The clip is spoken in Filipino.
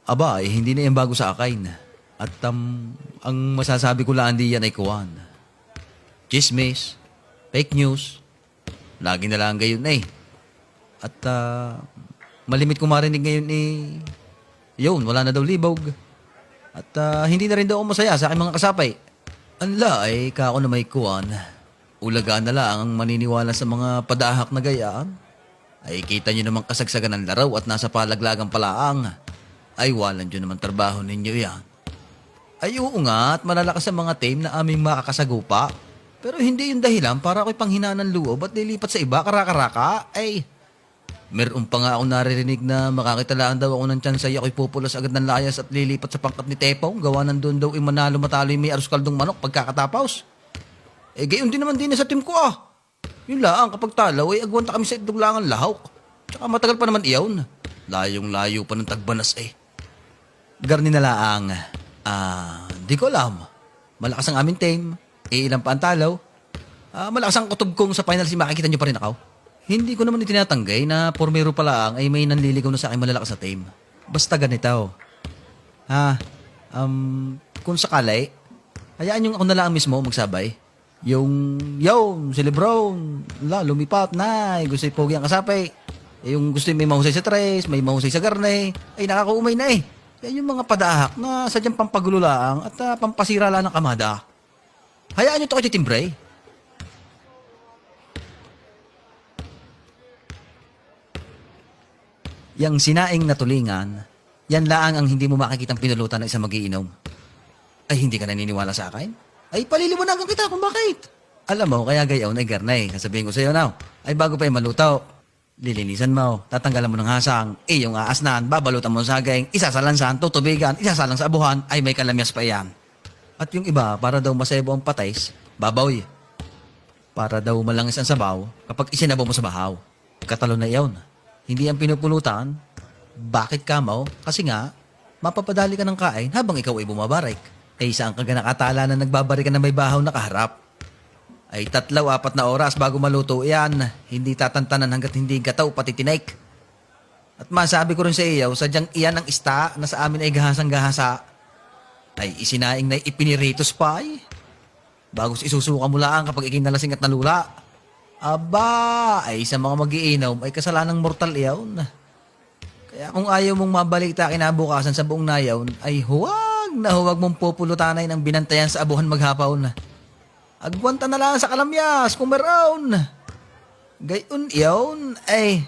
Aba, hindi na yan bago sa akin. At ang masasabi ko lang di yan ay kuwan. Chismis, fake news, lagi na lang gayon eh. At malimit ko marinig ngayon eh, yun, wala na daw libog. At hindi na rin daw ako masaya sa aking mga kasapay. Anla ay kako na may kuwan. Ulagaan na lang ang maniniwala sa mga padahak na gayaan. Ay kita nyo namang kasagsagan ng laraw at nasa palaglagang palaang. Ay walan nyo naman trabaho ninyo yan. Ay oo nga at malalakas sa mga team na aming makakasagupa. Pero hindi yung dahilan para ako'y panghinaan ng loob at lilipat sa iba karaka-raka. Ay, meron pa nga akong naririnig na makakitalaan daw ako ng tsansay ako'y pupulas agad ng layas at lilipat sa pangkat ni Tepong. Gawa ng doon daw manalo matalo yung may arus kaldong manok pagkakatapos. Eh gayon din naman din sa team ko ah. Yun lang, kapag talaw ay agwanta kami sa iduglangan lahok. Tsaka matagal pa naman iyawn. Layong-layo pa ng tagbanas eh. Garni na laang. Di ko alam. Malakas ang aming team. Ilan pa ang talaw. Malakas ang kutob kong sa finals makikita nyo pa rin ako. Hindi ko naman itinatanggay na pormero pa lang ay may nanliligaw na sa aking malalakas na team. Basta ganito. Kung sakali, hayaan yung ako na lang mismo magsabay. Yung si Lebron, lumipat na, gusto yung pogi ang kasapay. Yung gusto yung may mahusay sa tres, may mahusay sa garne, ay nakakaumay na eh. Yan yung mga padahak na sadyang pampagulo lang at pampasira lang ng kamada. Hayaan nyo ito kay Timbre. Yang sinaing na tulingan, yan laang ang hindi mo makikitang pinulutan ng isang magiinom. Ay hindi ka naniniwala sa akin? Ay paliliwanagan kita kung bakit. Alam mo, kaya gayaw na garnay. Sasabihin ko sa iyo now, ay bago pa yung malutaw, lilinisan mo, tatanggalan mo ng hasang, yung aasnan, babalutan mo ng saging, isasalansan, tutubigan, isasalang sa abuhan, ay may kalamyas pa yan. At yung iba, para daw masebo ang patays, babaw. Para daw malangis ang sabaw kapag isinabaw mo sa bahaw. Katalo na iyon. Hindi ang pinupulutan. Bakit kamaw? Kasi nga, mapapadali ka ng kain habang ikaw ay bumabarik. Ay saan ka nakatala na nagbabari ka na may bahaw na kaharap? Ay 3-4 na oras bago maluto yan. Hindi tatantanan hanggat hindi gataw pati tinik. At masabi ko rin sa iyo, sadyang iyan ang ista na sa amin ay gahasang-gahasa. Ay isinaing na ipiniritos pa ay. Bago isusuka mo lang kapag ikinalasing at nalula. Aba, ay sa mga magiinom ay kasalanang mortal iyon. Kaya kung ayaw mong mabalita kinabukasan sa buong nayawn, ay huwag mong pupulutanay ng binantayan sa abuhan maghapaw na. Agwanta na lang sa kalamyas kung meron. Gayon iyon, ay